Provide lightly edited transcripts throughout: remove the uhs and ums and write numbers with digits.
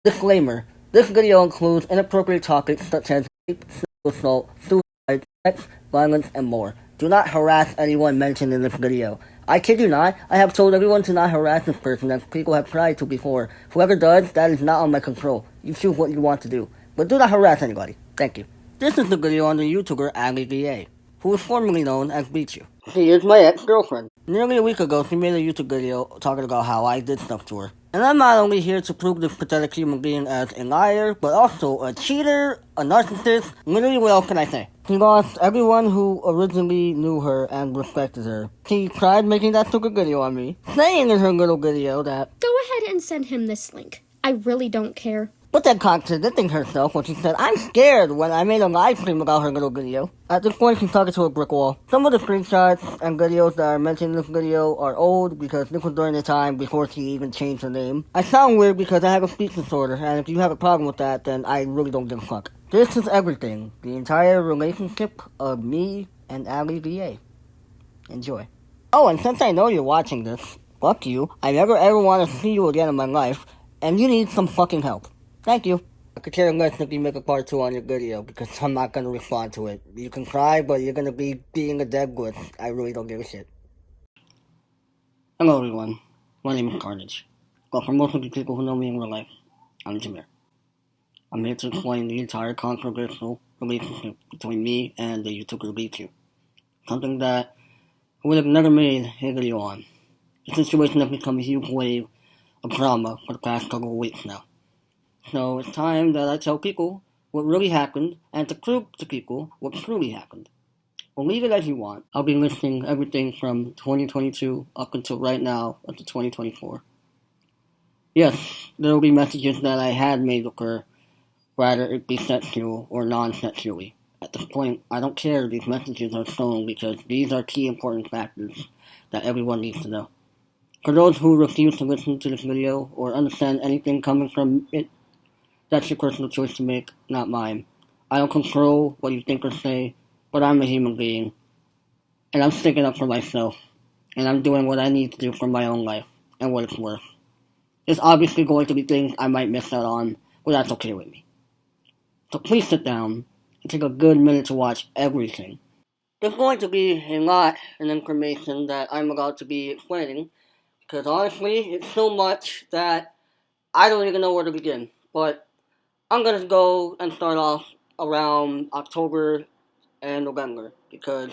Disclaimer: this video includes inappropriate topics such as rape, sexual assault, suicide, sex, violence, and more. Do not harass anyone mentioned in this video. I kid you not, I have told everyone to not harass this person as people have tried to before. Whoever does, that is not on my control. You choose what you want to do. But do not harass anybody. Thank you. This is the video on the YouTuber AleeVA, who was formerly known as Beechuw. She is my ex-girlfriend. Nearly a week ago, she made a YouTube video talking about how I did stuff to her. And I'm not only here to prove this pathetic human being as a liar, but also a cheater, a narcissist. Literally, what else can I say? She lost everyone who originally knew her and respected her. She tried making that stupid video on me, saying in her little video that, "Go ahead and send him this link. I really don't care." but then contradicting herself when she said, "I'm scared," when I made a live stream about her little video. At this point, she's talking to a brick wall. Some of the screenshots and videos that are mentioned in this video are old because this was during the time before she even changed her name. I sound weird because I have a speech disorder, and if you have a problem with that, then I really don't give a fuck. This is everything. The entire relationship of me and AleeVA. Enjoy. Oh, and since I know you're watching this, fuck you. I never ever want to see you again in my life, and you need some fucking help. Thank you. I could care less if you make a part 2 on your video, because I'm not gonna respond to it. You can cry, but you're gonna be being a dead good. I really don't give a shit. Hello everyone, my name is Carnage. But for most of the people who know me in real life, I'm Jameer. I'm here to explain the entire controversial relationship between me and the YouTuber Beechuw. Something that I would have never made a video on. The situation has become a huge wave of drama for the past couple of weeks now. So it's time that I tell people what really happened and to prove to people what truly happened. Believe it as you want. I'll be listing everything from 2022 up until right now up to 2024. Yes, there will be messages that I had made with her, whether it be sexual or non-sexually. At this point, I don't care if these messages are shown because these are key important factors that everyone needs to know. For those who refuse to listen to this video or understand anything coming from it, that's your personal choice to make, not mine. I don't control what you think or say, but I'm a human being. And I'm sticking up for myself. And I'm doing what I need to do for my own life, and what it's worth. There's obviously going to be things I might miss out on, but that's okay with me. So please sit down and take a good minute to watch everything. There's going to be a lot of information that I'm about to be explaining, because honestly, it's so much that I don't even know where to begin. But I'm gonna go and start off around October and November, because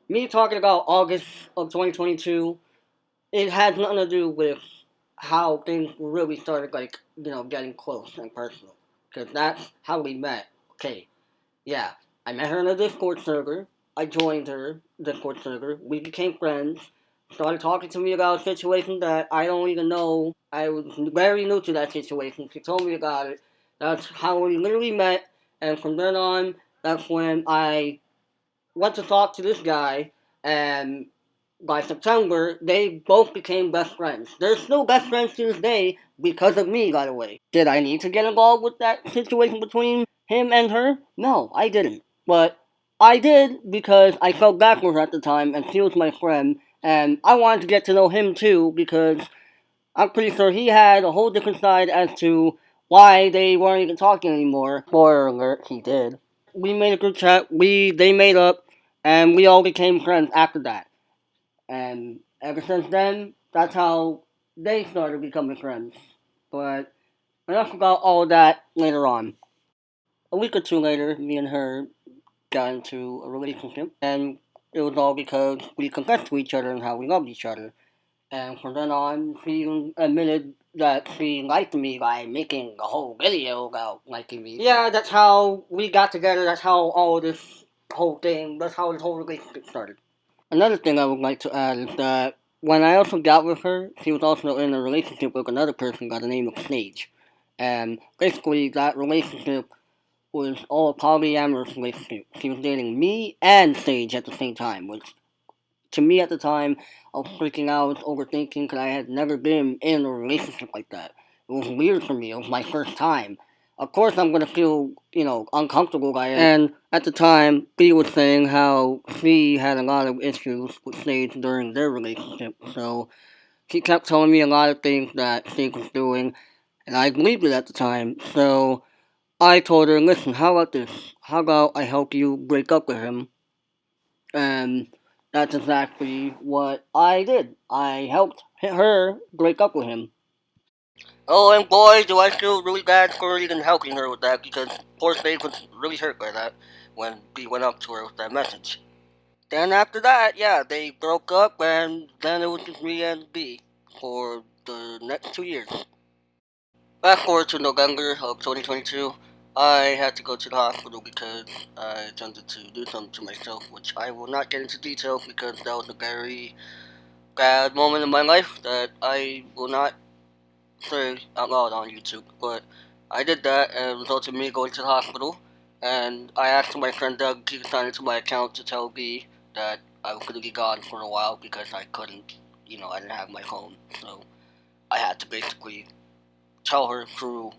me talking about August of 2022, it has nothing to do with how things really started, getting close and personal. Because that's how we met. Okay, yeah, I met her in a Discord server. I joined her Discord server. We became friends. Started talking to me about a situation that I don't even know. I was very new to that situation. She told me about it. That's how we literally met. And from then on, that's when I went to talk to this guy. And by September, they both became best friends. They're still best friends to this day because of me, by the way. Did I need to get involved with that situation between him and her? No, I didn't. But I did because I felt backwards at the time and she was my friend. And I wanted to get to know him too because I'm pretty sure he had a whole different side as to why they weren't even talking anymore. Spoiler alert, he did. We made a group chat, they made up, and we all became friends after that. And ever since then, that's how they started becoming friends. But enough about all of that later on. A week or two later, me and her got into a relationship, and it was all because we confessed to each other and how we loved each other. And from then on, she even admitted that she liked me by making a whole video about liking me. Yeah, that's how we got together, that's how all this whole thing, that's how this whole relationship started. Another thing I would like to add is that when I also got with her, she was also in a relationship with another person by the name of Sage. And basically, that relationship was all a polyamorous relationship. She was dating me and Sage at the same time, which to me at the time, I was freaking out, I was overthinking because I had never been in a relationship like that. It was weird for me, it was my first time. Of course I'm gonna feel, uncomfortable by it. And at the time, B was saying how she had a lot of issues with Sage during their relationship. So she kept telling me a lot of things that Sage was doing. And I believed it at the time, so I told her, listen, how about this? How about I help you break up with him? And that's exactly what I did. I helped her break up with him. Oh, and boy, do I feel really bad for even helping her with that, because poor Spade was really hurt by that when B went up to her with that message. Then after that, yeah, they broke up, and then it was just me and B for the next 2 years. Fast forward to November of 2022, I had to go to the hospital because I attempted to do something to myself, which I will not get into detail because that was a very bad moment in my life that I will not say out loud on YouTube. But I did that, and it resulted in me going to the hospital. And I asked my friend Doug to sign into my account to tell B that I was going to be gone for a while because I couldn't, I didn't have my phone. So I had to basically tell her through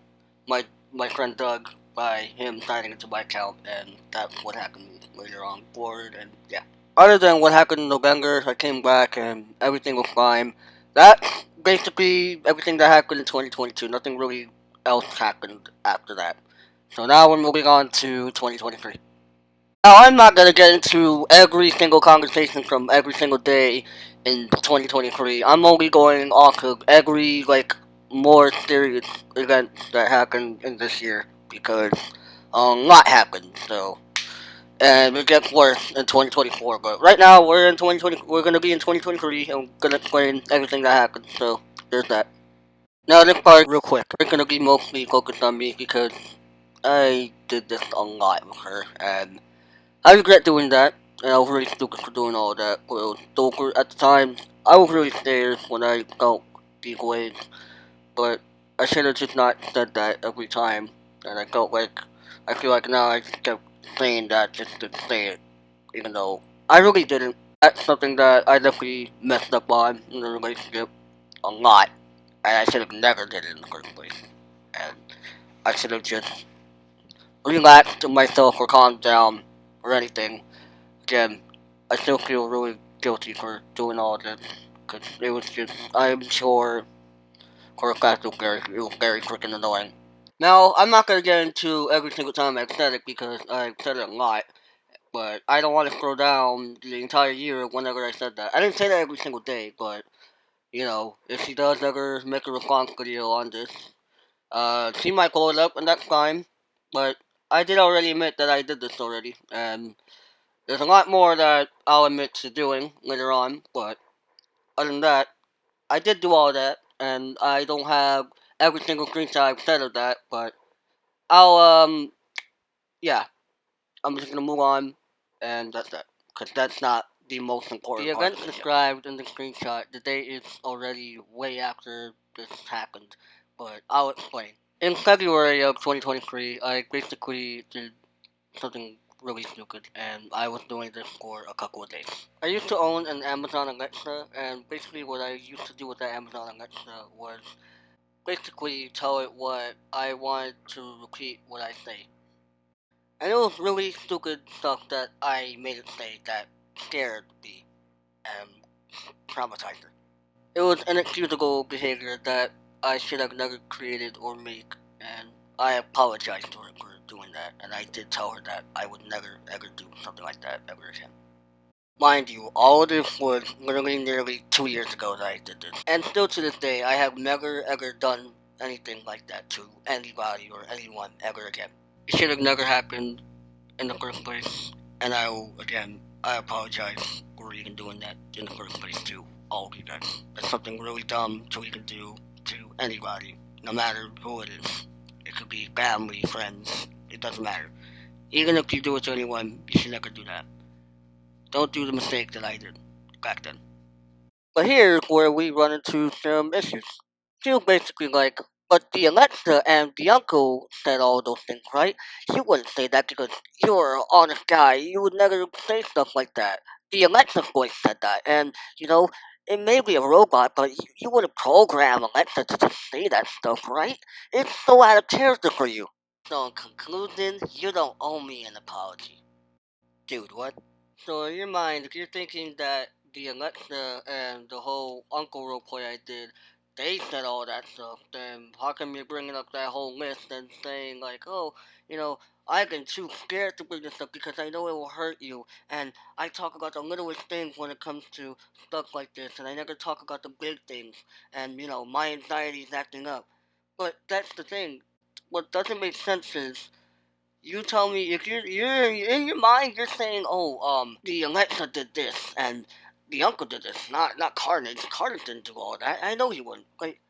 my my friend Doug by him signing into my account, and that's what happened later on forward. And yeah, other than what happened in November, I came back and everything was fine. That's basically everything that happened in 2022. Nothing really else happened after that. So now we're moving on to 2023. Now, I'm not gonna get into every single conversation from every single day in 2023. I'm only going off of every, more serious event that happened in this year because, a lot happened, so. And it gets worse in 2024, but right now we're in 2020, we're gonna be in 2023, and I'm gonna explain everything that happened, so there's that. Now, this part, real quick, it's gonna be mostly focused on me because I did this a lot with her, and I regret doing that, and I was really stupid for doing all that. Well, at the time, I was really scared when I felt these ways, but I should have just not said that every time. And I feel like now I just kept saying that just to say it, even though I really didn't. That's something that I definitely messed up on in the relationship a lot, and I should have never did it in the first place. And I should have just relaxed myself or calmed down or anything. Again, I still feel really guilty for doing all this because it was just, I'm sure for a fact it was very freaking annoying. Now, I'm not gonna get into every single time I've said it because I've said it a lot, but I don't want to throw down the entire year whenever I said that. I didn't say that every single day, but if she does ever make a response video on this, she might blow it up, and that's fine. But I did already admit that I did this already, and there's a lot more that I'll admit to doing later on, but other than that, I did do all that, and I don't have every single screenshot I've said of that, but I'll, yeah, I'm just gonna move on, and that's that, because that's not the most important part. The event described in the screenshot, the date is already way after this happened, but I'll explain. In February of 2023, I basically did something really stupid, and I was doing this for a couple of days. I used to own an Amazon Alexa, and basically what I used to do with that Amazon Alexa was basically tell it what I wanted to repeat what I say. And it was really stupid stuff that I made it say that scared me and traumatized her. It was inexcusable behavior that I should have never created or made, and I apologized to her for doing that, and I did tell her that I would never ever do something like that ever again. Mind you, all of this was literally nearly 2 years ago that I did this, and still to this day, I have never ever done anything like that to anybody or anyone ever again. It should have never happened in the first place, and I apologize for even doing that in the first place to all of you guys. That's something really dumb to even do to anybody, no matter who it is. It could be family, friends, it doesn't matter. Even if you do it to anyone, you should never do that. Don't do the mistake that I did back then. But here's where we run into some issues. She was basically like, but the Alexa and the uncle said all those things, right? You wouldn't say that because you're an honest guy. You would never say stuff like that. The Alexa voice said that, and, it may be a robot, but you wouldn't program Alexa to just say that stuff, right? It's so out of character for you. So in conclusion, you don't owe me an apology. Dude, what? So in your mind, if you're thinking that the Alexa and the whole uncle roleplay I did they said all that stuff, then how come you're bringing up that whole list and saying, like, oh, you know, I've been too scared to bring this up because I know it will hurt you, and I talk about the littlest things when it comes to stuff like this, and I never talk about the big things, and, my anxiety is acting up. But that's the thing. What doesn't make sense is, you tell me if you're in your mind, you're saying, oh, the Alexa did this and the uncle did this, not Carnage. Carnage didn't do all that. I know he wouldn't. Like,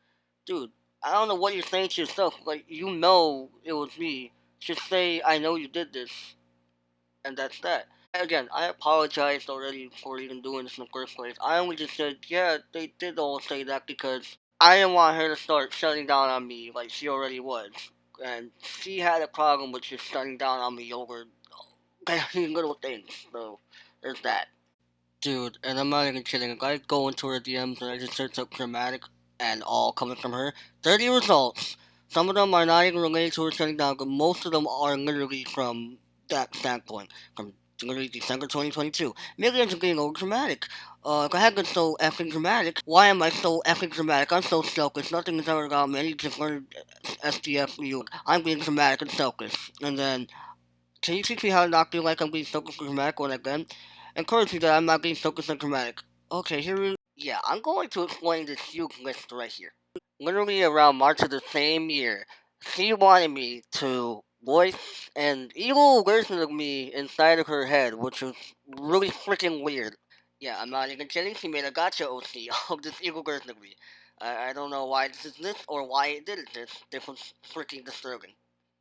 dude, I don't know what you're saying to yourself. Like, you know it was me. Just say I know you did this, and that's that. Again, I apologized already for even doing this in the first place. I only just said, yeah, they did all say that because I didn't want her to start shutting down on me like she already was. And she had a problem with just shutting down on me over little things. So, there's that. Dude, and I'm not even kidding. If I go into her DMs and I just search up dramatic and all coming from her, 30 results. Some of them are not even related to her shutting down, but most of them are literally from that standpoint. From literally December 2022. Millions are getting over dramatic. I have been so effing dramatic. Why am I so effing dramatic? I'm so selfish. Nothing has ever got me. I need to learn SDFU. I'm being dramatic and selfish. And then can you teach me how to not feel like I'm being focused and dramatic when again? Encourage me that I'm not being focused and dramatic. Okay, here we yeah, I'm going to explain this huge list right here. Literally around March of the same year, she wanted me to voice an evil version of me inside of her head, which was really freaking weird. Yeah, I'm not even kidding. She made a gotcha OC of this evil version of me. I don't know why this is this or why it did it this. This was freaking disturbing.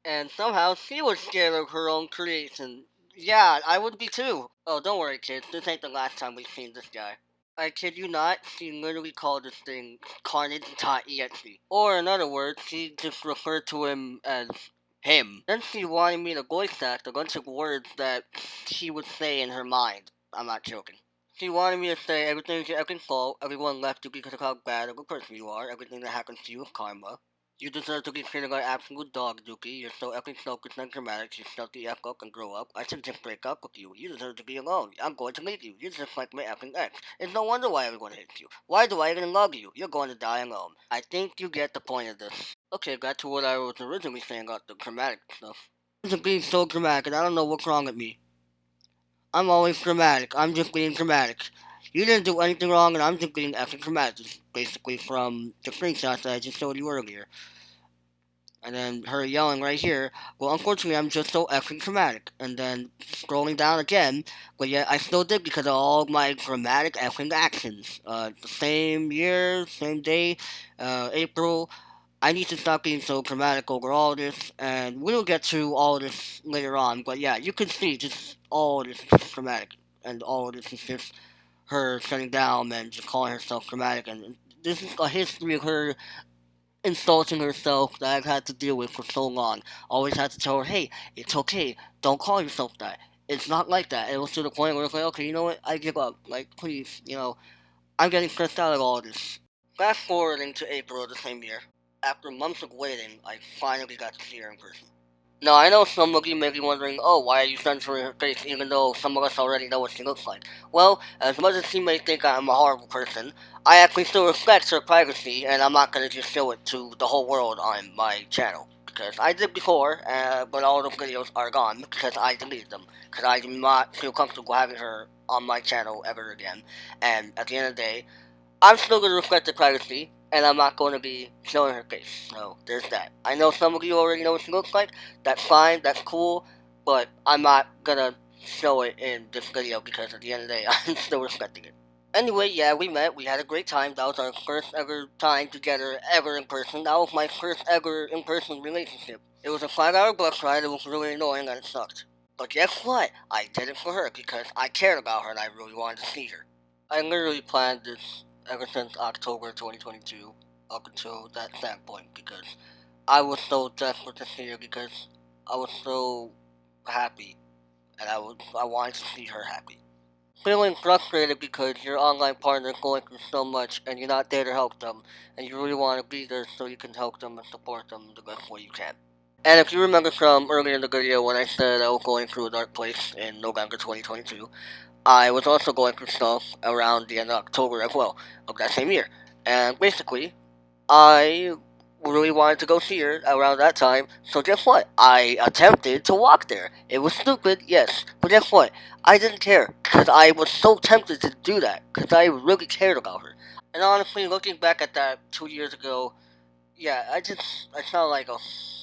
And somehow she was scared of her own creation. Yeah, I would be too. Oh, don't worry, kids. This ain't the last time we've seen this guy. I kid you not, she literally called this thing Carnage.exe. Or in other words, she just referred to him as him. Then she wanted me to voice act a bunch of words that she would say in her mind. I'm not joking. She wanted me to say everything's your effing fault, everyone left you because of how bad of a person you are, everything that happens to you is karma. You deserve to be treated like an absolute dog, Dookie. You're so effing focused and dramatic. You shut the F up and grow up. I should just break up with you. You deserve to be alone. I'm going to leave you. You're just like my effing ex. It's no wonder why everyone hates you. Why do I even love you? You're going to die alone. I think you get the point of this. Okay, back to what I was originally saying about the dramatic stuff. I'm being so dramatic, and I don't know what's wrong with me. I'm always dramatic. I'm just being dramatic. You didn't do anything wrong, and I'm just being effing dramatic. This is basically from the screenshots that I just showed you earlier. And then her yelling right here, well, unfortunately, I'm just so effing dramatic. And then scrolling down again, but yet I still did because of all my dramatic effing actions. The same year, same day, April. I need to stop being so dramatic over all this, and we'll get to all this later on. But yeah, you can see just all this is just dramatic, and all this is just her shutting down and just calling herself dramatic. And this is a history of her insulting herself that I've had to deal with for so long. Always had to tell her, hey, it's okay. Don't call yourself that. It's not like that. It was to the point where it's like, okay, you know what? I give up. Like, please, I'm getting stressed out of all this. Fast forwarding to April of the same year. After months of waiting, I finally got to see her in person. Now, I know some of you may be wondering, oh, why are you censoring her face even though some of us already know what she looks like? Well, as much as she may think I'm a horrible person, I actually still respect her privacy, and I'm not going to just show it to the whole world on my channel. Because I did before, but all those videos are gone because I deleted them. Because I do not feel comfortable having her on my channel ever again. And at the end of the day, I'm still going to respect her privacy, and I'm not going to be showing her face. So, there's that. I know some of you already know what she looks like. That's fine, that's cool, but I'm not going to show it in this video because at the end of the day, I'm still respecting it. Anyway, yeah, we met. We had a great time. That was our first ever time together ever in person. That was my first ever in-person relationship. It was a 5-hour bus ride. It was really annoying and it sucked. But guess what? I did it for her because I cared about her and I really wanted to see her. I literally planned this ever since October 2022 up until that standpoint because I was so desperate to see her because I was so happy and I wanted to see her happy. Feeling frustrated because your online partner is going through so much and you're not there to help them and you really want to be there so you can help them and support them the best way you can. And if you remember from earlier in the video when I said I was going through a dark place in November 2022, I was also going through stuff around the end of October as well of that same year. And basically, I really wanted to go see her around that time, so guess what? I attempted to walk there. It was stupid, yes, but guess what? I didn't care, because I was so tempted to do that, because I really cared about her. And honestly, looking back at that 2 years ago, yeah, I sound like a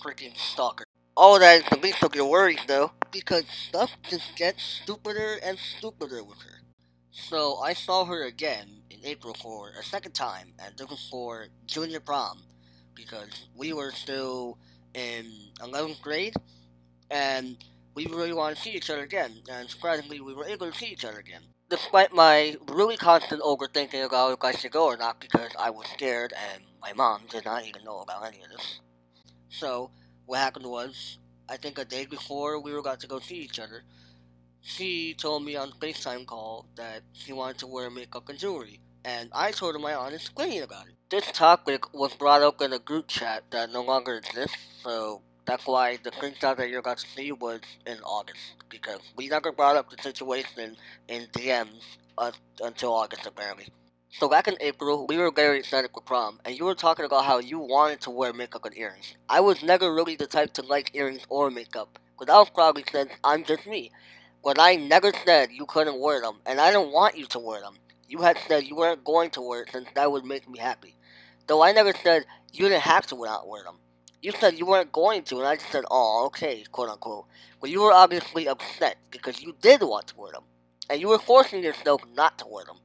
freaking stalker. All that is the least of your worries, though, because stuff just gets stupider and stupider with her. So I saw her again in April for a second time, and this was for junior prom, because we were still in 11th grade, and we really wanted to see each other again, and surprisingly, we were able to see each other again. Despite my really constant overthinking about if I should go or not, because I was scared and my mom did not even know about any of this. So, what happened was, I think a day before we were about to go see each other, she told me on the FaceTime call that she wanted to wear makeup and jewelry, and I told her my honest opinion about it. This topic was brought up in a group chat that no longer exists, so that's why the screenshot that you're about to see was in August, because we never brought up the situation in DMs until August, apparently. So back in April, we were very excited for prom, and you were talking about how you wanted to wear makeup and earrings. I was never really the type to like earrings or makeup, but that was probably since I'm just me. But I never said you couldn't wear them, and I didn't want you to wear them. You had said you weren't going to wear it since that would make me happy. Though I never said you didn't have to not wear them. You said you weren't going to, and I just said, oh, okay, quote unquote. But you were obviously upset because you did want to wear them, and you were forcing yourself not to wear them.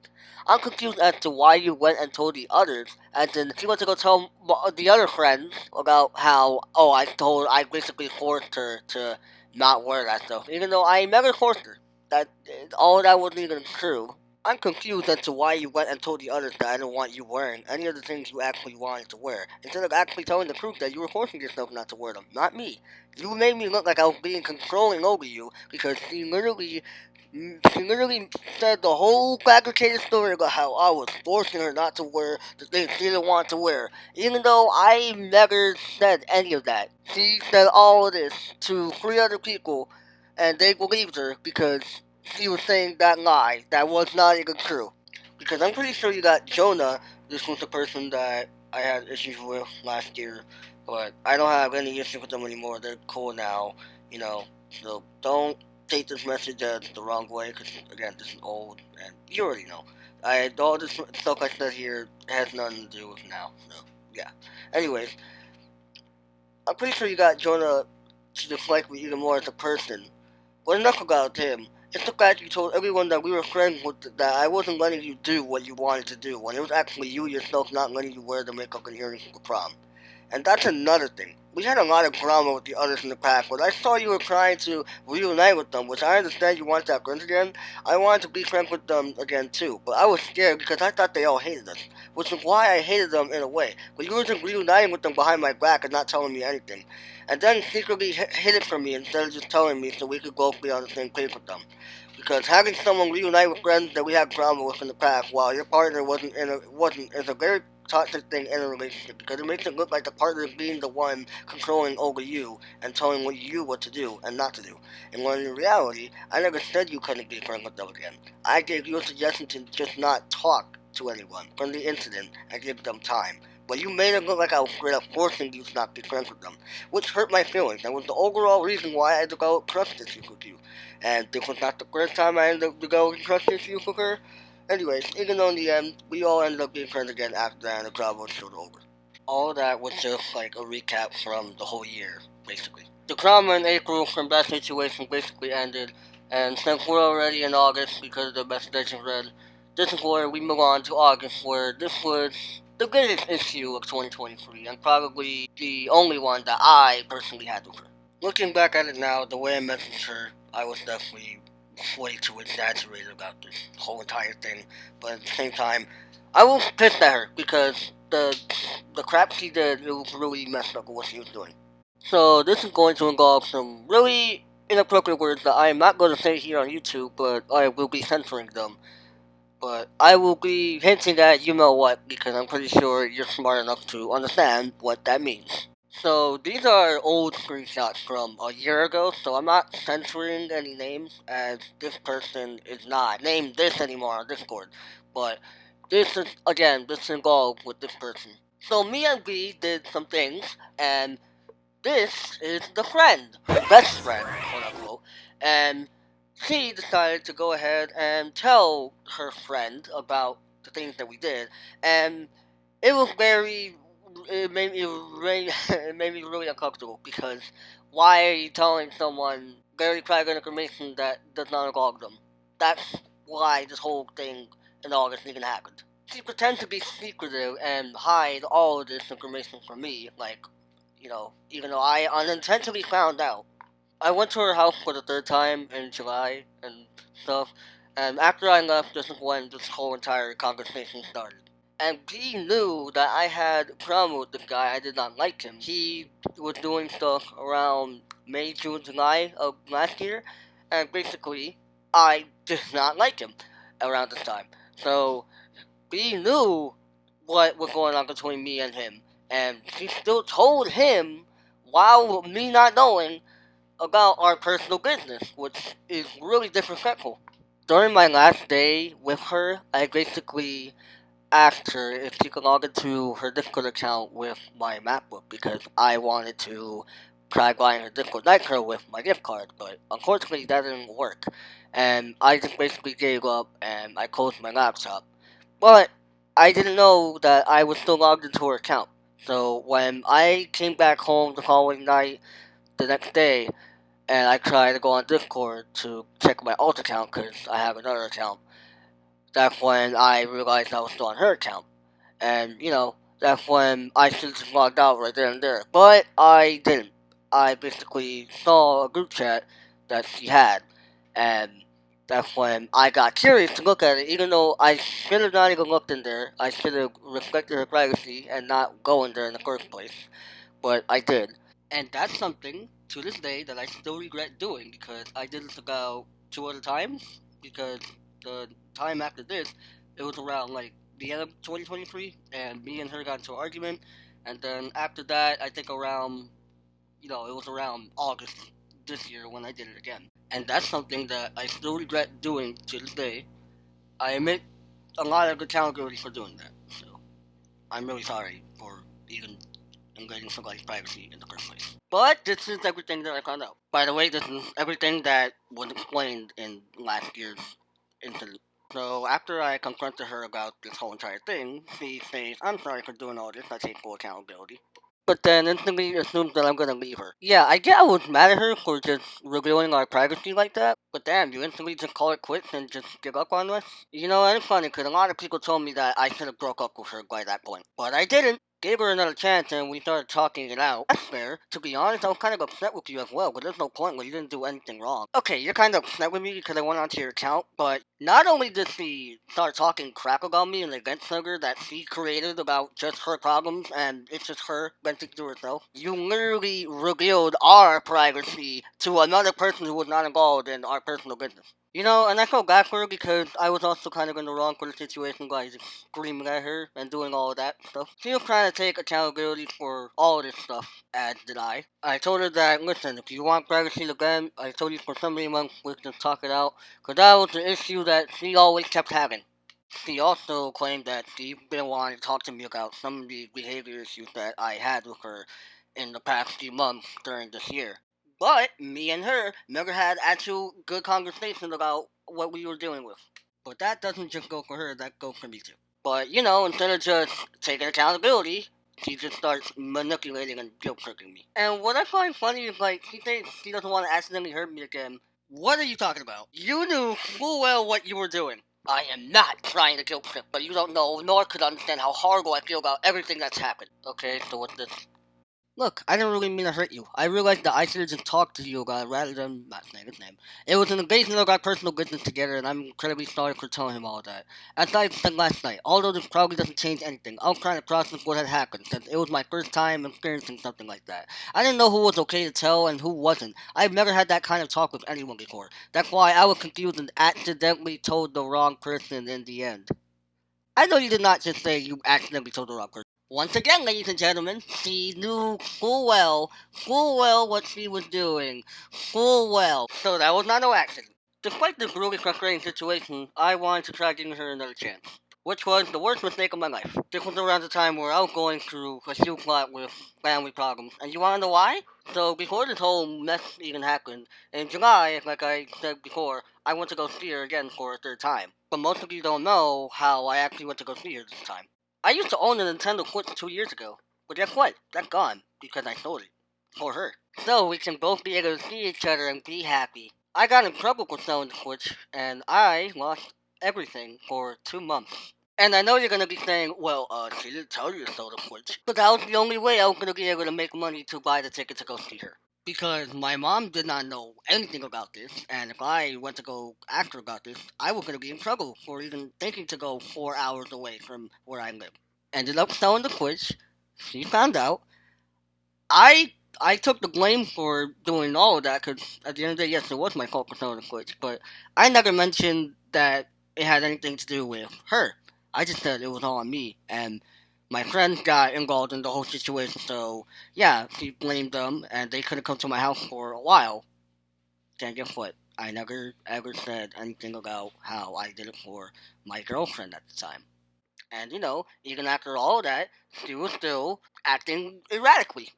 I'm confused as to why you went and told the others, as in she went to go tell the other friends about how, oh, I basically forced her to not wear that stuff, even though I never forced her. That all that wasn't even true. I'm confused as to why you went and told the others that I didn't want you wearing any of the things you actually wanted to wear, instead of actually telling the truth that you were forcing yourself not to wear them, not me. You made me look like I was being controlling over you because she literally said the whole fabricated story about how I was forcing her not to wear the things she didn't want to wear, even though I never said any of that. She said all of this to three other people, and they believed her because she was saying that lie that was not even true. Because I'm pretty sure you got Jonah. This was the person that I had issues with last year, but I don't have any issues with them anymore. They're cool now, you know. So don't take this message as the wrong way, because again, this is old, and you already know. All this stuff I said here has nothing to do with now. So yeah. Anyways, I'm pretty sure you got Jonah to dislike me even more as a person. But enough about him. It's the fact you told everyone that we were friends with that I wasn't letting you do what you wanted to do, when it was actually you yourself not letting you wear the makeup and earrings for prom. And that's another thing. We had a lot of drama with the others in the past, but I saw you were trying to reunite with them, which I understand you want to have friends again. I wanted to be friends with them again too, but I was scared because I thought they all hated us, which is why I hated them in a way. But you were just reuniting with them behind my back and not telling me anything. And then secretly hid it from me instead of just telling me so we could both be on the same page with them. Because having someone reunite with friends that we had drama with in the past while your partner wasn't is a very toxic thing in a relationship, because it makes it look like the partner is being the one controlling over you and telling you what to do and not to do. And when in reality, I never said you couldn't be friends with them again. I gave you a suggestion to just not talk to anyone from the incident and give them time. But you made it look like I was straight up forcing you to not be friends with them, which hurt my feelings and was the overall reason why I developed trust issues with you. And this was not the first time I ended up developing trust issues with her. Anyways, even though in the end, we all ended up being friends again after that and the drama was sort of over. All that was just like a recap from the whole year, basically. The drama in April from that situation basically ended, and since we're already in August because of the message I read, this is where we move on to August, where this was the biggest issue of 2023, and probably the only one that I personally had with her. Looking back at it now, the way I messaged her, I was definitely way too exaggerated about this whole entire thing. But at the same time, I was pissed at her because the crap she did, it was really messed up with what she was doing. So this is going to involve some really inappropriate words that I am not going to say here on YouTube, but I will be censoring them. But I will be hinting at you know what, because I'm pretty sure you're smart enough to understand what that means. So these are old screenshots from a year ago, so I'm not censoring any names, as this person is not named this anymore on Discord. But this is, again, this is involved with this person. So me and B did some things, and this is the friend, her best friend, quote unquote, and she decided to go ahead and tell her friend about the things that we did, and it was very, it made me really, it made me really uncomfortable because why are you telling someone very private information that does not involve them? That's why this whole thing and all this even happened. She pretends to be secretive and hide all of this information from me, like, even though I unintentionally found out. I went to her house for the third time in July and stuff, and after I left, this is when this whole entire conversation started. And he knew that I had drama with this guy. I did not like him. He was doing stuff around May, June, July of last year, and basically, I did not like him around this time. So B knew what was going on between me and him, and she still told him while me not knowing about our personal business, which is really disrespectful. During my last day with her, I basically asked her if she could log into her Discord account with my MacBook because I wanted to try buying her Discord Nitro with my gift card, but unfortunately that didn't work. And I just basically gave up and I closed my laptop. But I didn't know that I was still logged into her account. So when I came back home the following night, the next day, and I tried to go on Discord to check my alt account because I have another account, that's when I realized I was still on her account. And, that's when I should have just logged out right there and there. But I didn't. I basically saw a group chat that she had, and that's when I got curious to look at it, even though I should have not even looked in there. I should have respected her privacy and not go in there in the first place. But I did. And that's something, to this day, that I still regret doing because I did this about two other times. Because the time after this, it was around like the end of 2023, and me and her got into an argument. And then after that, I think around, it was around August this year when I did it again. And that's something that I still regret doing to this day. I admit a lot of accountability for doing that. So I'm really sorry for even invading somebody's privacy in the first place. But this is everything that I found out. By the way, this is everything that was explained in last year's interlude. So after I confronted her about this whole entire thing, she says, "I'm sorry for doing all this. I take full accountability." But then instantly assumes that I'm gonna leave her. Yeah, I get I was mad at her for just revealing our privacy like that, but damn, you instantly just call it quits and just give up on us? And it's funny because a lot of people told me that I should have broke up with her by that point. But I didn't. Gave her another chance and we started talking it out. That's fair. To be honest, I was kind of upset with you as well, but there's no point when you didn't do anything wrong. Okay, you're kind of upset with me because I went onto your account, but not only did she start talking crap about me in the event server that she created about just her problems and it's just her venting to herself, you literally revealed our privacy to another person who was not involved in our personal business. And I felt bad for her because I was also kind of in the wrong for the situation by just screaming at her and doing all of that stuff. She was trying to take accountability for all of this stuff, as did I. I told her that, listen, if you want privacy again, I told you for so many months we can talk it out, because that was the issue that she always kept having. She also claimed that she didn't want to talk to me about some of the behavior issues that I had with her in the past few months during this year. But me and her never had actual good conversations about what we were dealing with. But that doesn't just go for her, that goes for me too. But instead of just taking accountability, she just starts manipulating and guilt tripping me. And what I find funny is like she thinks she doesn't want to accidentally hurt me again. What are you talking about? You knew full well what you were doing. I am not trying to guilt trip, but you don't know nor could understand how horrible I feel about everything that's happened. Okay, so what's this? Look, I didn't really mean to hurt you. I realized that I should have just talked to you about it rather than not saying his name. It was an invasion of our personal business together, and I'm incredibly sorry for telling him all that. As I said last night, although this probably doesn't change anything, I was trying to process what had happened, since it was my first time experiencing something like that. I didn't know who was okay to tell and who wasn't. I've never had that kind of talk with anyone before. That's why I was confused and accidentally told the wrong person in the end. I know you did not just say you accidentally told the wrong person. Once again, ladies and gentlemen, she knew full well what she was doing. Full well. So that was not no accident. Despite this really frustrating situation, I wanted to try giving her another chance. which was the worst mistake of my life. This was around the time where I was going through a huge lot with family problems. And you wanna know why? So before this whole mess even happened, in July, like I said before, I went to go see her again for a third time. But most of you don't know how I actually went to go see her this time. I used to own a Nintendo Switch 2 years ago, but guess what? That's gone because I sold it for her. So we can both be able to see each other and be happy. I got in trouble for selling the Switch, and I lost everything for 2 months. And I know you're gonna be saying, well, she didn't tell you to sell the Switch. But that was the only way I was gonna be able to make money to buy the ticket to go see her. Because my mom did not know anything about this, and if I went to go ask her about this, I was gonna be in trouble for even thinking to go 4 hours away from where I live. Ended up selling the Switch. She found out. I took the blame for doing all of that because at the end of the day, yes, it was my fault for selling the Switch, but I never mentioned that it had anything to do with her. I just said it was all on me, and my friends got involved in the whole situation. So yeah, she blamed them, and they couldn't come to my house for a while. Then guess what? I never ever said anything about how I did it for my girlfriend at the time. And even after all that, she was still acting erratically.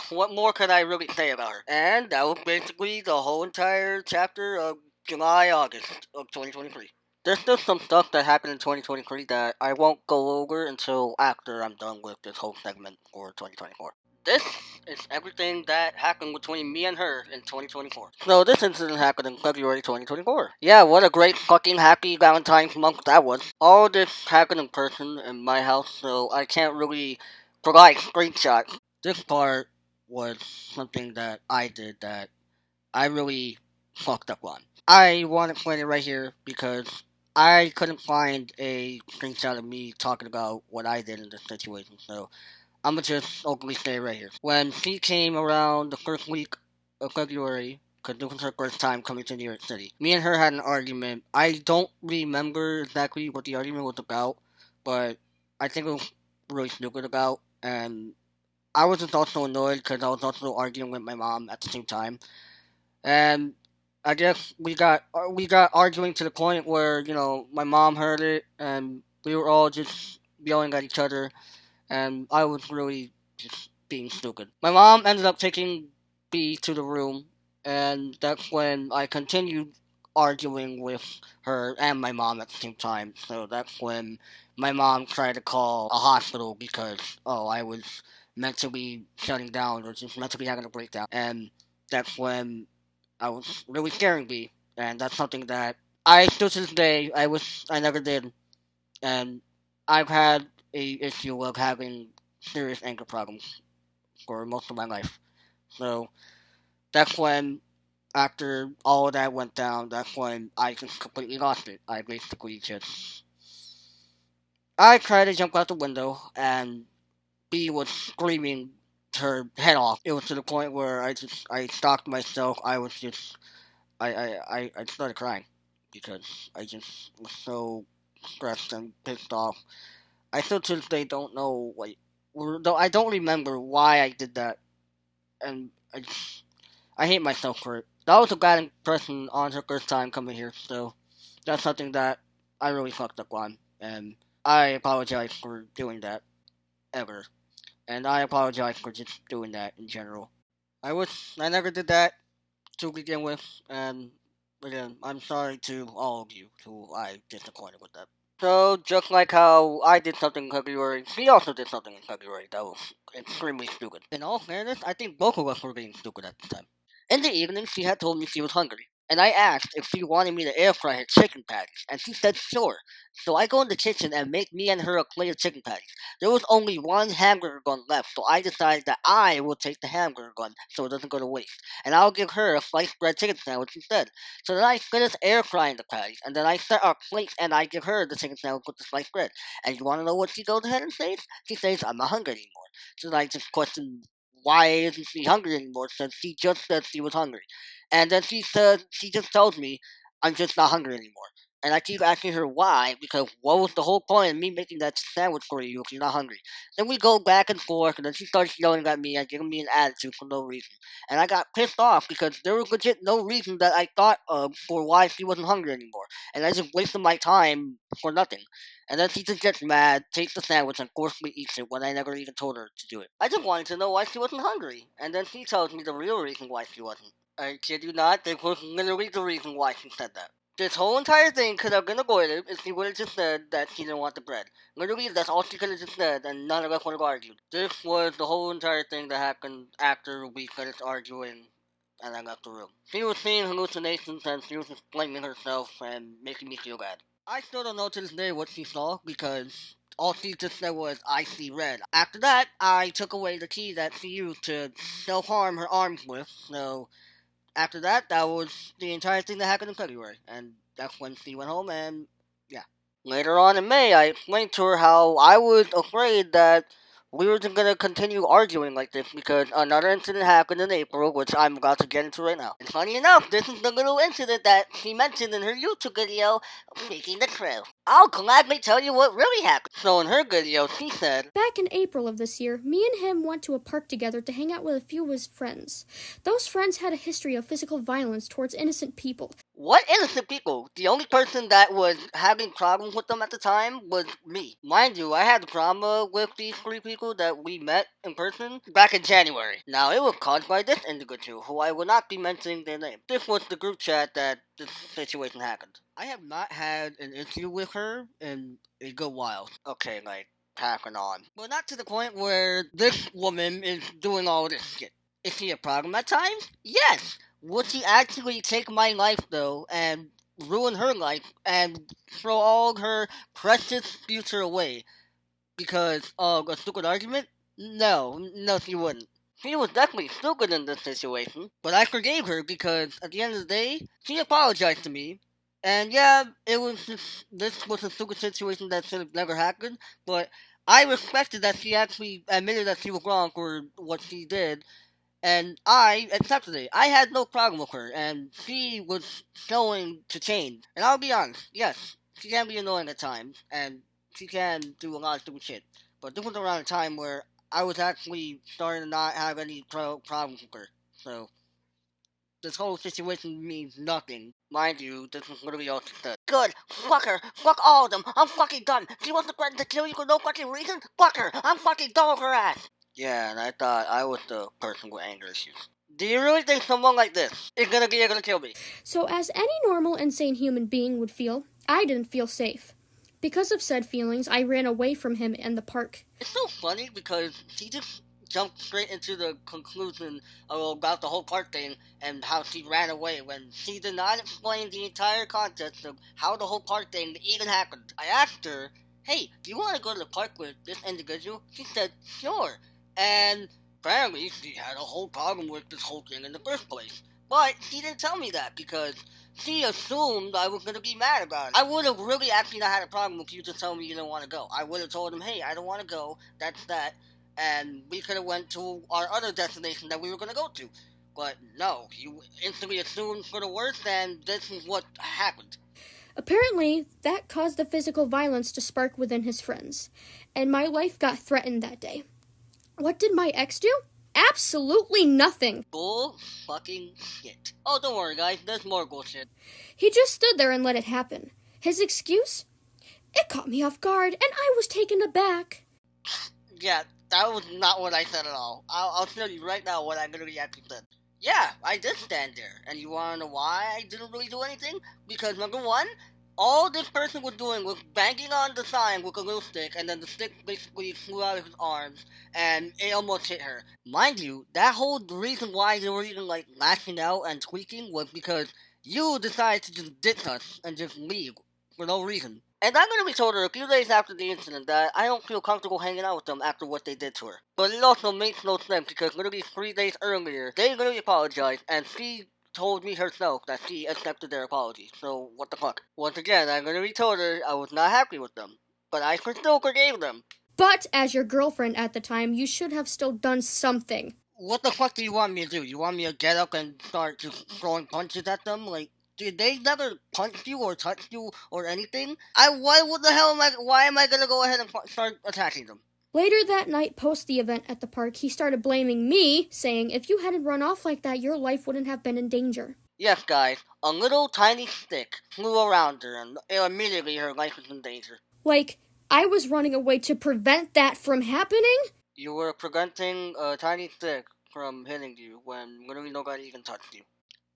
What more could I really say about her? And that was basically the whole entire chapter of July, August of 2023. There's still some stuff that happened in 2023 that I won't go over until after I'm done with this whole segment for 2024. This is everything that happened between me and her in 2024. So this incident happened in February 2024. Yeah, what a great fucking happy Valentine's month that was. All this happened in person in my house, so I can't really provide screenshots. This part was something that I did that I really fucked up on. I want to explain it right here because I couldn't find a screenshot of me talking about what I did in this situation, so I'm gonna just openly say it right here. When she came around the first week of February, because this was her first time coming to New York City, me and her had an argument. I don't remember exactly what the argument was about, but I think it was really stupid about, and I was just also annoyed because I was also arguing with my mom at the same time, and I guess we got arguing to the point where my mom heard it, and we were all just yelling at each other, and I was really just being stupid. My mom ended up taking B to the room, and that's when I continued arguing with her and my mom at the same time. So that's when my mom tried to call a hospital because I was mentally shutting down or just mentally having a breakdown, and that's when I was really scaring B, and that's something that I still to this day I never did, and I've had a issue of having serious anger problems for most of my life. So that's when, after all of that went down, that's when I just completely lost it. I basically just I tried to jump out the window, and B was screaming her head off. It was to the point where I stopped myself. I was just I started crying because I just was so stressed and pissed off. I still to this day don't know though I don't remember why I did that, and I hate myself for it. That was a bad impression on her first time coming here, so that's something that I really fucked up on, and I apologize for doing that ever, and I apologize for just doing that in general. I never did that to begin with, and again, I'm sorry to all of you who I disappointed with that. So, just like how I did something in February, she also did something in February that was extremely stupid. In all fairness, I think both of us were being stupid at the time. In the evening, she had told me she was hungry, and I asked if she wanted me to air fry her chicken patties, and she said sure. So I go in the kitchen and make me and her a plate of chicken patties. There was only one hamburger gun left, so I decided that I will take the hamburger gun so it doesn't go to waste, and I'll give her a sliced bread chicken sandwich instead. So then I finish air frying the patties, and then I set our plates and I give her the chicken sandwich with the sliced bread. And you want to know what she goes ahead and says? She says, I'm not hungry anymore. So then I just question, why isn't she hungry anymore since she just said she was hungry? And then she just tells me, I'm just not hungry anymore. And I keep asking her why, because what was the whole point of me making that sandwich for you if you're not hungry? Then we go back and forth, and then she starts yelling at me and giving me an attitude for no reason. And I got pissed off because there was legit no reason that I thought of for why she wasn't hungry anymore. And I just wasted my time for nothing. And then she just gets mad, takes the sandwich, and forcefully eats it when I never even told her to do it. I just wanted to know why she wasn't hungry. And then she tells me the real reason why she wasn't. I kid you not, this was literally the reason why she said that. This whole entire thing could have been avoided if she would have just said that she didn't want the bread. Literally, that's all she could have just said, and none of us would have argued. This was the whole entire thing that happened after we finished arguing and I left the room. She was seeing hallucinations and she was just blaming herself and making me feel bad. I still don't know to this day what she saw because all she just said was, I see red. After that, I took away the key that she used to self-harm her arms with, so after that, that was the entire thing that happened in February, and that's when she went home, and yeah. Later on in May, I explained to her how I was afraid that we were just gonna continue arguing like this because another incident happened in April, which I'm about to get into right now. And funny enough, this is the little incident that she mentioned in her YouTube video, Speaking the Truth. I'll gladly tell you what really happened. So in her video, she said, Back in April of this year, me and him went to a park together to hang out with a few of his friends. Those friends had a history of physical violence towards innocent people. What innocent people? The only person that was having problems with them at the time was me. Mind you, I had drama with these three people that we met in person back in January. Now, it was caused by this individual, who I will not be mentioning their name. This was the group chat that this situation happened. I have not had an issue with her in a good while. Okay, like, half and on. But not to the point where this woman is doing all this shit. Is she a problem at times? Yes! Would she actually take my life, though, and ruin her life and throw all her precious future away because of a stupid argument? No, she wouldn't. She was definitely stupid in this situation, but I forgave her because at the end of the day, she apologized to me. And yeah, this was a stupid situation that should have never happened, but I respected that she actually admitted that she was wrong for what she did, and I accepted it. I had no problem with her, and she was showing to change. And I'll be honest, yes, she can be annoying at times, and she can do a lot of stupid shit. But this was around a time where I was actually starting to not have any problems with her. So, this whole situation means nothing. Mind you, this is literally all she said. Good, fuck her, fuck all of them, I'm fucking done. She wants to threaten to kill you for no fucking reason? Fuck her, I'm fucking done with her ass. Yeah, and I thought I was the person with anger issues. Do you really think someone like this is gonna be able to kill me? So, as any normal, insane human being would feel, I didn't feel safe. Because of said feelings, I ran away from him in the park. It's so funny because she just jumped straight into the conclusion about the whole park thing and how she ran away when she did not explain the entire context of how the whole park thing even happened. I asked her, hey, do you want to go to the park with this individual? She said, sure. And apparently she had a whole problem with this whole thing in the first place. But she didn't tell me that because she assumed I was going to be mad about it. I would have really actually not had a problem with you just telling me you don't want to go. I would have told him, hey, I don't want to go, that's that, and we could have went to our other destination that we were going to go to. But no, you instantly assumed for the worst, and this is what happened. Apparently, that caused the physical violence to spark within his friends, and my life got threatened that day. What did my ex do? Absolutely nothing. Bull fucking shit. Oh, don't worry, guys. There's more bullshit. He just stood there and let it happen. His excuse? It caught me off guard, and I was taken aback. Yeah, that was not what I said at all. I'll tell you right now what I literally actually said. Yeah, I did stand there. And you wanna know why I didn't really do anything? Because number one, all this person was doing was banging on the sign with a little stick, and then the stick basically flew out of his arms, and it almost hit her. Mind you, that whole reason why they were even like lashing out and tweaking was because you decided to just ditch us and just leave for no reason. And I literally told her a few days after the incident that I don't feel comfortable hanging out with them after what they did to her. But it also makes no sense because literally 3 days earlier, they literally apologized, and she told me herself that she accepted their apology. So, what the fuck? Once again, I literally told her I was not happy with them. But I still forgave them. But as your girlfriend at the time, you should have still done something. What the fuck do you want me to do? You want me to get up and start just throwing punches at them? Like, Did they never punch you or touch you or anything? Why am I gonna go ahead and start attacking them? Later that night, post the event at the park, he started blaming me, saying if you hadn't run off like that, your life wouldn't have been in danger. Yes, guys, a little tiny stick flew around her and immediately her life was in danger. Like, I was running away to prevent that from happening? You were preventing a tiny stick from hitting you when literally nobody even touched you.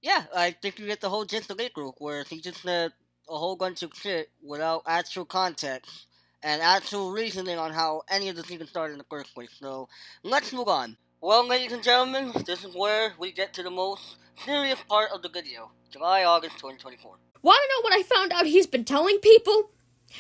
Yeah, I think you get the whole gist of it, group, where he just said a whole bunch of shit without actual context and actual reasoning on how any of this even started in the first place. So, let's move on. Well, ladies and gentlemen, this is where we get to the most serious part of the video. July-August 2024. Want to know what I found out he's been telling people?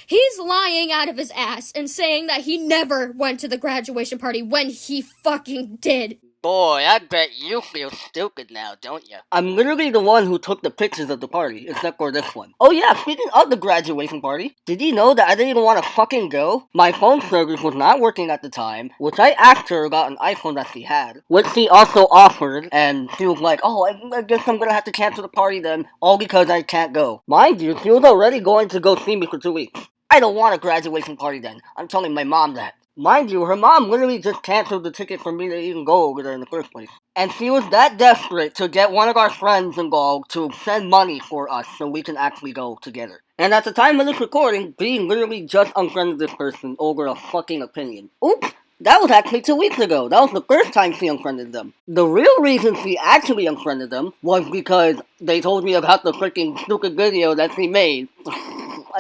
He's lying out of his ass and saying that he never went to the graduation party when he fucking did. Boy, I bet you feel stupid now, don't you? I'm literally the one who took the pictures of the party, except for this one. Oh yeah, speaking of the graduation party, did you know that I didn't even want to fucking go? My phone service was not working at the time, which I asked her about an iPhone that she had, which she also offered, and she was like, oh, I guess I'm gonna have to cancel the party then, all because I can't go. Mind you, she was already going to go see me for 2 weeks. I don't want a graduation party then. I'm telling my mom that. Mind you, her mom literally just canceled the ticket for me to even go over there in the first place. And she was that desperate to get one of our friends involved to send money for us so we can actually go together. And at the time of this recording, B literally just unfriended this person over a fucking opinion. Oops! That was actually 2 weeks ago. That was the first time she unfriended them. The real reason she actually unfriended them was because they told me about the freaking stupid video that she made.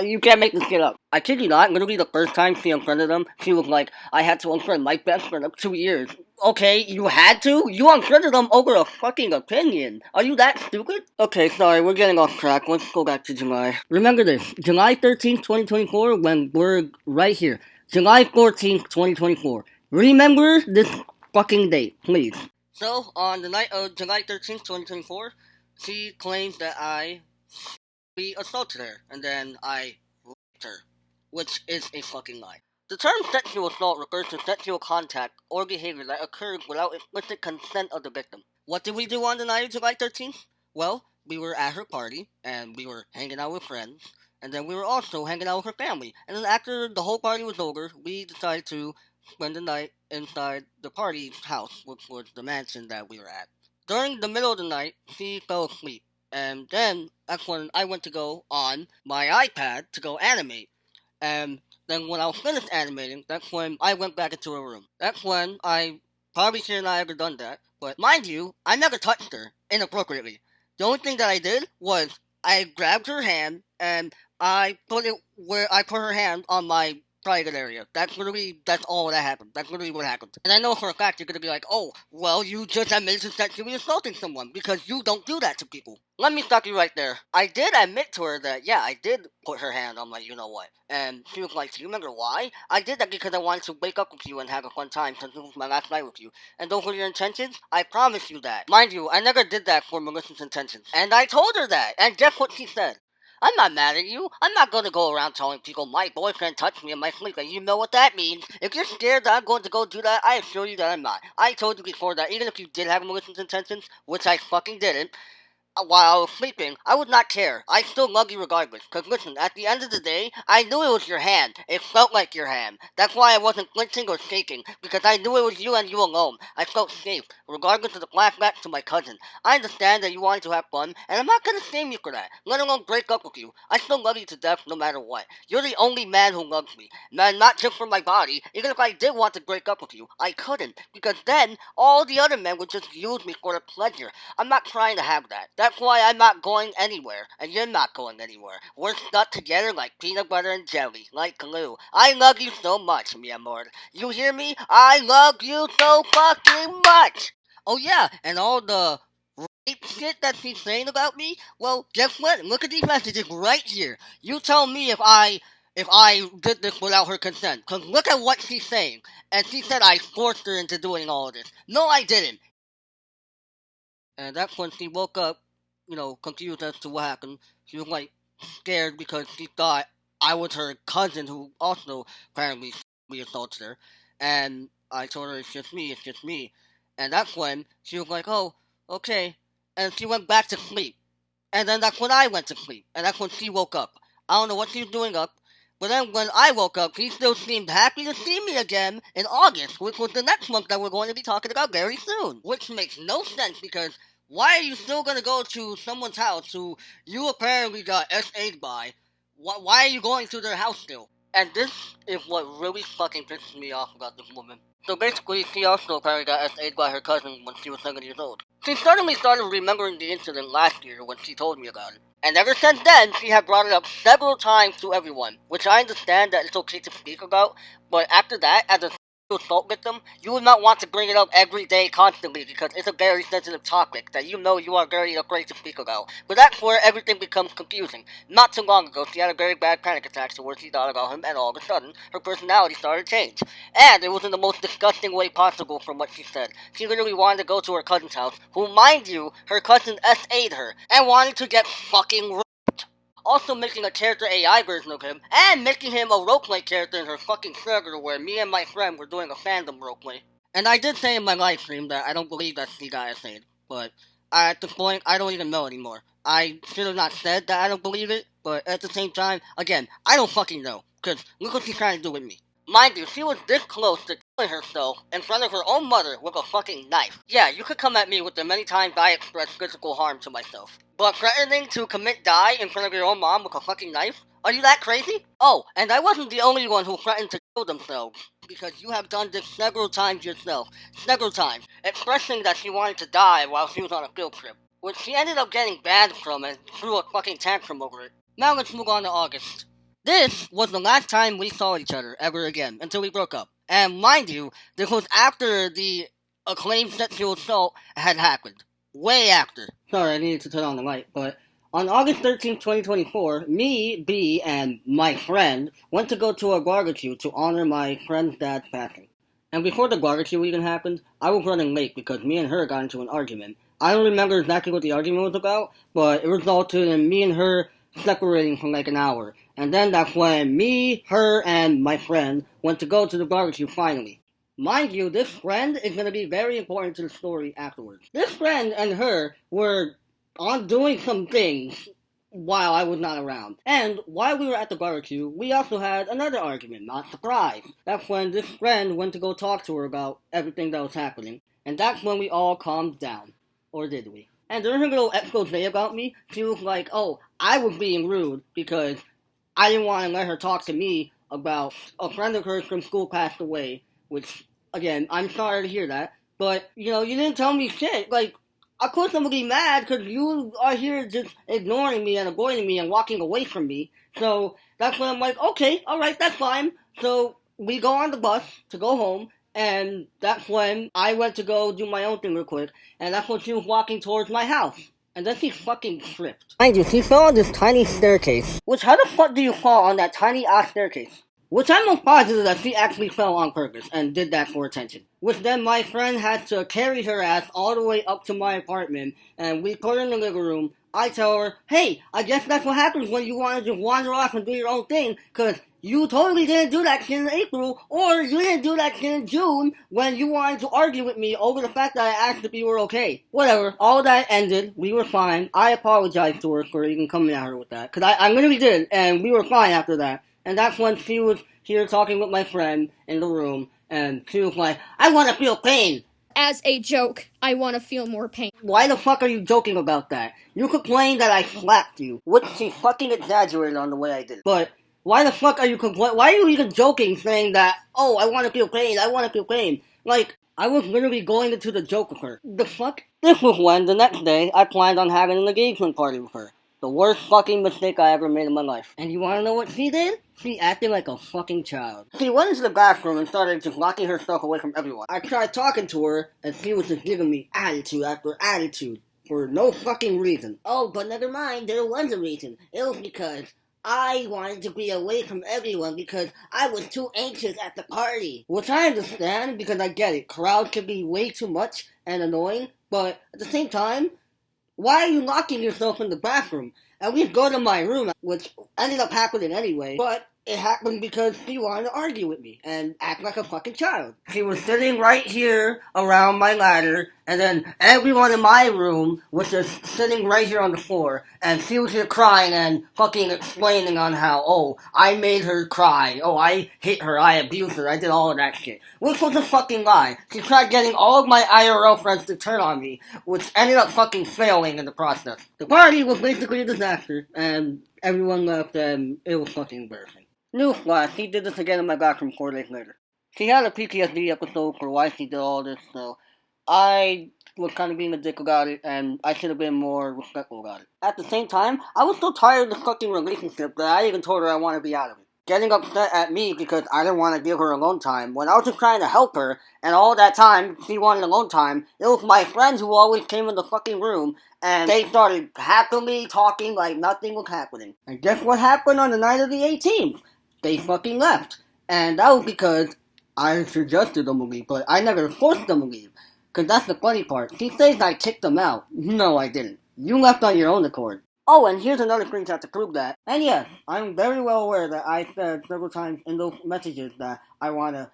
You can't make this shit up. I kid you not, literally the first time she unfriended them, she was like, I had to unfriend my best friend of 2 years. Okay, you had to? You unfriended them over a fucking opinion. Are you that stupid? Okay, sorry, we're getting off track. Let's go back to July. Remember this, July 13th, 2024, when we're right here. July 14th, 2024. Remember this fucking date, please. So, on the night of July 13th, 2024, she claims that I assaulted her, and then I raped her, which is a fucking lie. The term sexual assault refers to sexual contact or behavior that occurs without explicit consent of the victim. What did we do on the night of July 13th? Well, we were at her party, and we were hanging out with friends, and then we were also hanging out with her family. And then after the whole party was over, we decided to spend the night inside the party's house, which was the mansion that we were at. During the middle of the night, she fell asleep. And then that's when I went to go on my iPad to go animate. And then when I was finished animating, that's when I went back into her room. That's when I probably shouldn't have ever done that. But mind you, I never touched her inappropriately. The only thing that I did was I grabbed her hand and I put her hand on my private area. That's all that happened. That's literally what happened. And I know for a fact you're gonna be like, oh, well, you just admitted to sexually assaulting someone because you don't do that to people. Let me stop you right there. I did admit to her that, yeah, I did put her hand on my you-know-what. And she was like, do you remember why? I did that because I wanted to wake up with you and have a fun time since it was my last night with you. And those were your intentions? I promise you that. Mind you, I never did that for malicious intentions. And I told her that. And guess what she said? I'm not mad at you. I'm not going to go around telling people my boyfriend touched me in my sleep, and you know what that means. If you're scared that I'm going to go do that, I assure you that I'm not. I told you before that even if you did have malicious intentions, which I fucking didn't, while I was sleeping, I would not care. I still love you regardless. Cause listen, at the end of the day, I knew it was your hand. It felt like your hand. That's why I wasn't flinching or shaking. Because I knew it was you and you alone. I felt safe, regardless of the flashbacks to my cousin. I understand that you wanted to have fun, and I'm not gonna shame you for that. Let alone break up with you. I still love you to death no matter what. You're the only man who loves me. Man, not just for my body. Even if I did want to break up with you, I couldn't. Because then, all the other men would just use me for their pleasure. I'm not trying to have that. That's why I'm not going anywhere, and you're not going anywhere. We're stuck together like peanut butter and jelly, like glue. I love you so much, mi amor. You hear me? I love you so fucking much! Oh yeah, and all the rape shit that she's saying about me? Well, guess what? Look at these messages right here. You tell me if I did this without her consent. Cause look at what she's saying. And she said I forced her into doing all of this. No, I didn't. And that's when she woke up, confused as to what happened. She was like scared because she thought I was her cousin who also apparently assaulted her. And I told her it's just me. And that's when she was like, oh, okay. And she went back to sleep. And then that's when I went to sleep. And that's when she woke up. I don't know what she was doing up. But then when I woke up, she still seemed happy to see me again in August, which was the next month that we're going to be talking about very soon. Which makes no sense because why are you still going to go to someone's house who you apparently got SA'd by? Why are you going to their house still? And this is what really fucking pisses me off about this woman. So basically, she also apparently got SA'd by her cousin when she was 7 years old. She suddenly started remembering the incident last year when she told me about it. And ever since then, she had brought it up several times to everyone, which I understand that it's okay to speak about, but after that, as a assault victim, you would not want to bring it up every day constantly because it's a very sensitive topic that you know you are very afraid to speak about. But that's where everything becomes confusing. Not too long ago, she had a very bad panic attack to where she thought about him, and all of a sudden, her personality started to change. And it was in the most disgusting way possible from what she said. She literally wanted to go to her cousin's house, who, mind you, her cousin SA'd her, and wanted to get fucking also making a character AI version of him, and making him a roleplay character in her fucking server where me and my friend were doing a fandom roleplay. And I did say in my live stream that I don't believe that she got SA'd, but at this point, I don't even know anymore. I should have not said that I don't believe it, but at the same time, again, I don't fucking know, because look what she's trying to do with me. Mind you, she was this close to killing herself in front of her own mother with a fucking knife. Yeah, you could come at me with the many times I expressed physical harm to myself. But threatening to commit die in front of your own mom with a fucking knife? Are you that crazy? Oh, and I wasn't the only one who threatened to kill themselves, because you have done this several times yourself. Several times. Expressing that she wanted to die while she was on a field trip, which she ended up getting banned from and threw a fucking tantrum over it. Now let's move on to August. This was the last time we saw each other ever again, until we broke up. And mind you, this was after the acclaimed sexual assault had happened. Way after. Sorry, I needed to turn on the light, but on August 13th, 2024, me, B, and my friend went to go to a barbecue to honor my friend's dad's passing. And before the barbecue even happened, I was running late because me and her got into an argument. I don't remember exactly what the argument was about, but it resulted in me and her separating for like an hour. And then that's when me, her, and my friend went to go to the barbecue finally. Mind you, this friend is going to be very important to the story afterwards. This friend and her were on doing some things while I was not around. And while we were at the barbecue, we also had another argument, not surprise. That's when this friend went to go talk to her about everything that was happening. And that's when we all calmed down. Or did we? And during her little expose about me, she was like, oh, I was being rude because I didn't want to let her talk to me about a friend of hers from school passed away, which, again, I'm sorry to hear that. But, you didn't tell me shit. Like, of course I'm going to be mad because you are here just ignoring me and avoiding me and walking away from me. So that's when I'm like, okay, alright, that's fine. So we go on the bus to go home. And that's when I went to go do my own thing real quick. And that's when she was walking towards my house. And then she fucking tripped. Mind you, she fell on this tiny staircase. Which, how the fuck do you fall on that tiny ass staircase? Which I'm most positive that she actually fell on purpose and did that for attention. Which then my friend had to carry her ass all the way up to my apartment. And we put her in the living room. I tell her, hey, I guess that's what happens when you want to just wander off and do your own thing. Because you totally didn't do that shit in April, or you didn't do that shit in June when you wanted to argue with me over the fact that I asked if you were okay. Whatever, all that ended, we were fine. I apologized to her for even coming at her with that, because I literally did, and we were fine after that. And that's when she was here talking with my friend in the room, and she was like, I want to feel pain. As a joke, I want to feel more pain. Why the fuck are you joking about that? You complained that I slapped you, which she fucking exaggerated on the way I did it. But why the fuck are you complaining? Why are you even joking saying that, oh, I want to feel pain, I want to feel pain? Like, I was literally going into the joke with her. The fuck? This was when, the next day, I planned on having an engagement party with her. The worst fucking mistake I ever made in my life. And you wanna know what she did? She acted like a fucking child. She went into the bathroom and started just locking herself away from everyone. I tried talking to her, and she was just giving me attitude after attitude. For no fucking reason. Oh, but never mind, there was a reason. It was because I wanted to be away from everyone because I was too anxious at the party. Which I understand, because I get it. Crowd can be way too much and annoying, but at the same time, why are you locking yourself in the bathroom? At least go to my room, which ended up happening anyway, but it happened because she wanted to argue with me and act like a fucking child. She was sitting right here around my ladder, And then everyone in my room was just sitting right here on the floor, and she was here crying and fucking explaining on how, oh, I made her cry, oh, I hit her, I abused her, I did all of that shit. Which was a fucking lie. She tried getting all of my IRL friends to turn on me, which ended up fucking failing in the process. The party was basically a disaster, and everyone left, and it was fucking embarrassing. Newsflash, she did this again in my bathroom 4 days later. She had a PTSD episode for why she did all this, so I was kind of being a dick about it, and I should have been more respectful about it. At the same time, I was so tired of the fucking relationship that I even told her I want to be out of it. Getting upset at me because I didn't want to give her alone time when I was just trying to help her, and all that time she wanted alone time. It was my friends who always came in the fucking room, and they started happily talking like nothing was happening. And guess what happened on the night of the 18th? They fucking left. And that was because I suggested them to leave, but I never forced them to leave. Cause that's the funny part. She says I kicked them out. No, I didn't. You left on your own accord. Oh, and here's another screenshot to prove that. And yes, I'm very well aware that I said several times in those messages that I wanna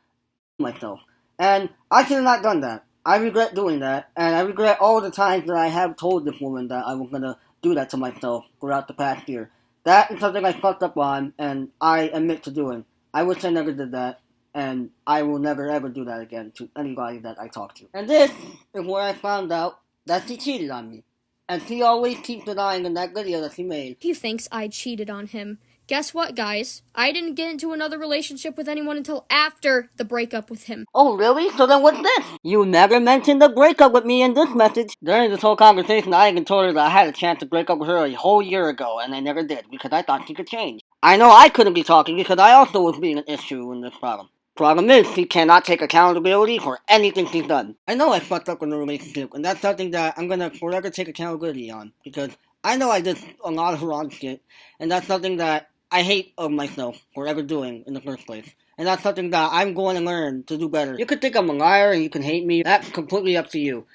myself. And I should have not done that. I regret doing that, and I regret all the times that I have told this woman that I was gonna do that to myself throughout the past year. That is something I fucked up on, and I admit to doing. I wish I never did that. And I will never ever do that again to anybody that I talk to. And this is where I found out that she cheated on me. And she always keeps denying in that video that she made. He thinks I cheated on him. Guess what, guys? I didn't get into another relationship with anyone until after the breakup with him. Oh, really? So then what's this? You never mentioned the breakup with me in this message. During this whole conversation, I even told her that I had a chance to break up with her a whole year ago, and I never did, because I thought she could change. I know I couldn't be talking because I also was being an issue in this problem. Problem is, she cannot take accountability for anything she's done. I know I fucked up in the relationship, and that's something that I'm gonna forever take accountability on, because I know I did a lot of wrong shit, and that's something that I hate of myself for ever doing in the first place. And that's something that I'm going to learn to do better. You could think I'm a liar and you can hate me, that's completely up to you.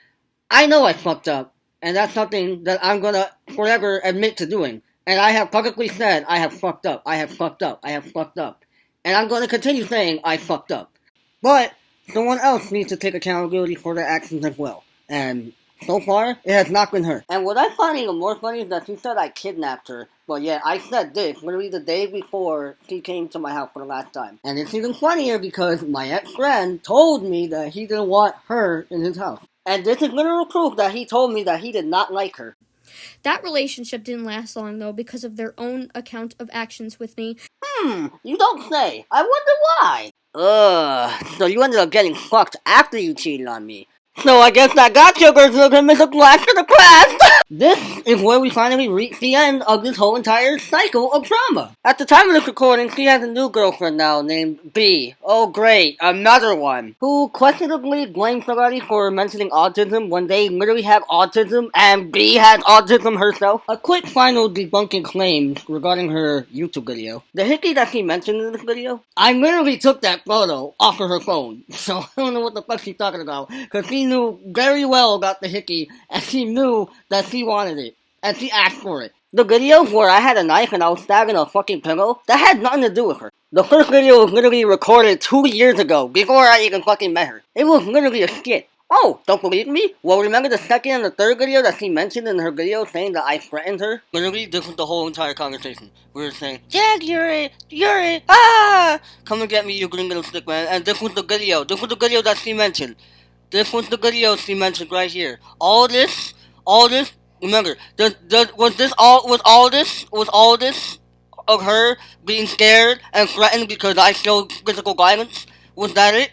I know I fucked up, and that's something that I'm gonna forever admit to doing. And I have publicly said, I have fucked up, I have fucked up, I have fucked up. And I'm going to continue saying I fucked up. But someone else needs to take accountability for their actions as well. And so far, it has not been her. And what I find even more funny is that she said I kidnapped her. But yeah, I said this literally the day before she came to my house for the last time. And it's even funnier because my ex-friend told me that he didn't want her in his house. And this is literal proof that he told me that he did not like her. That relationship didn't last long, though, because of their own account of actions with me. You don't say. I wonder why. So you ended up getting fucked after you cheated on me. So I guess that got you, girls. Look at Mr. Black to the past. This is where we finally reach the end of this whole entire cycle of trauma. At the time of this recording, she has a new girlfriend now named B. Oh great, another one. Who questionably blames somebody for mentioning autism when they literally have autism and B has autism herself. A quick final debunking claims regarding her YouTube video. The hickey that she mentioned in this video, I literally took that photo off of her phone. So I don't know what the fuck she's talking about. Because she knew very well about the hickey and she knew that she wanted it, and she asked for it. The video where I had a knife and I was stabbing a fucking pillow, that had nothing to do with her. The first video was literally recorded 2 years ago, before I even fucking met her. It was literally a skit. Oh, don't believe me? Well, remember the second and the third video that she mentioned in her video saying that I threatened her? Literally, this was the whole entire conversation. We were saying, Jack, you're it, ah! Come and get me, you green little stick man. And this was the video that she mentioned. This was the video she mentioned right here. All this, remember, was all this of her being scared and threatened because I showed physical violence? Was that it?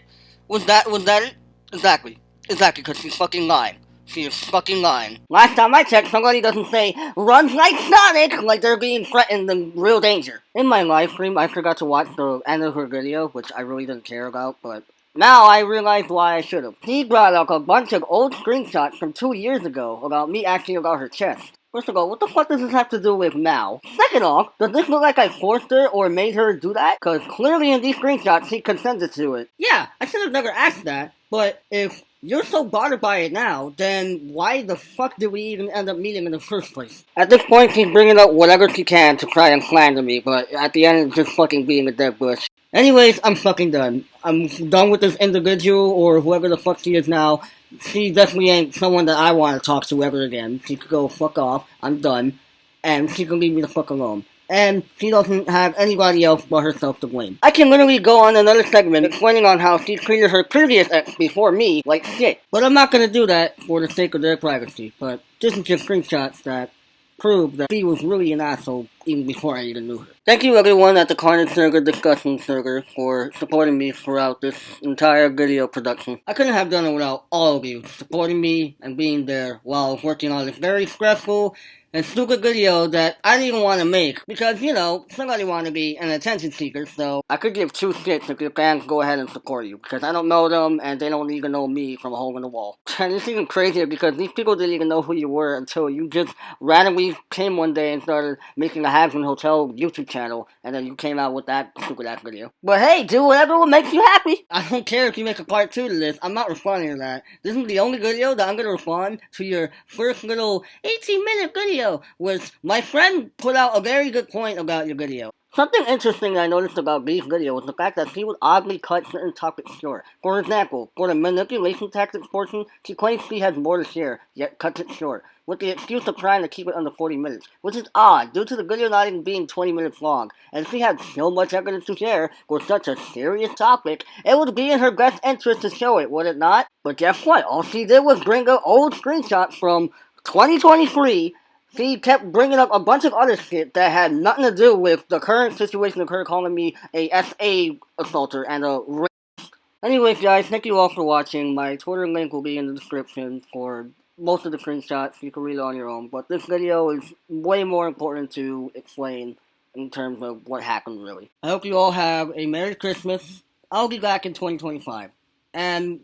Was that it? Exactly, because she's fucking lying. She is fucking lying. Last time I checked, somebody doesn't say, runs like Sonic, like they're being threatened in real danger. In my live stream, I forgot to watch the end of her video, which I really didn't care about, but now I realized why I should've. She brought up a bunch of old screenshots from 2 years ago about me asking about her chest. First of all, what the fuck does this have to do with now? Second off, does this look like I forced her or made her do that? Cause clearly in these screenshots she consented to it. Yeah, I should've never asked that, but if you're so bothered by it now, then why the fuck did we even end up meeting in the first place? At this point, she's bringing up whatever she can to try and slander me, but at the end, it's just fucking being a dead bush. Anyways, I'm fucking done. I'm done with this individual, or whoever the fuck she is now. she definitely ain't someone that I want to talk to ever again. She could go fuck off. I'm done. And she can leave me the fuck alone. And she doesn't have anybody else but herself to blame. I can literally go on another segment explaining on how she treated her previous ex before me like shit. But I'm not gonna do that for the sake of their privacy. But this is just screenshots that prove that she was really an asshole even before I even knew her. Thank you everyone at the Carnage Surger Discussion Surger for supporting me throughout this entire video production. I couldn't have done it without all of you supporting me and being there while I was working on this very stressful and stupid video that I didn't even want to make because, you know, somebody wanted to be an attention seeker, so I could give two shits if your fans go ahead and support you because I don't know them and they don't even know me from a hole in the wall. And it's even crazier because these people didn't even know who you were until you just randomly came one day and started making a Hasman Hotel YouTube channel and then you came out with that stupid ass video. But hey, do whatever makes you happy. I don't care if you make a part 2 to this. I'm not responding to that. This is the only video that I'm going to respond to your first little 18-minute video. Was my friend put out a very good point about your video. Something interesting I noticed about B's video was the fact that she would oddly cut certain topics short. For example, for the manipulation tactics portion, she claims she has more to share, yet cuts it short, with the excuse of trying to keep it under 40 minutes, which is odd due to the video not even being 20 minutes long. And if she had so much evidence to share for such a serious topic, it would be in her best interest to show it, would it not? But guess what? All she did was bring up old screenshots from 2023. She kept bringing up a bunch of other shit that had nothing to do with the current situation of her calling me a SA assaulter and a rapist. Anyways, guys, thank you all for watching. My Twitter link will be in the description for most of the screenshots. You can read it on your own. But this video is way more important to explain in terms of what happened, really. I hope you all have a Merry Christmas. I'll be back in 2025. And,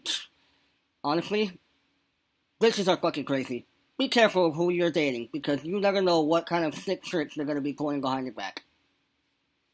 honestly, bitches are fucking crazy. Be careful of who you're dating, because you never know what kind of sick tricks they're going to be pulling behind your back.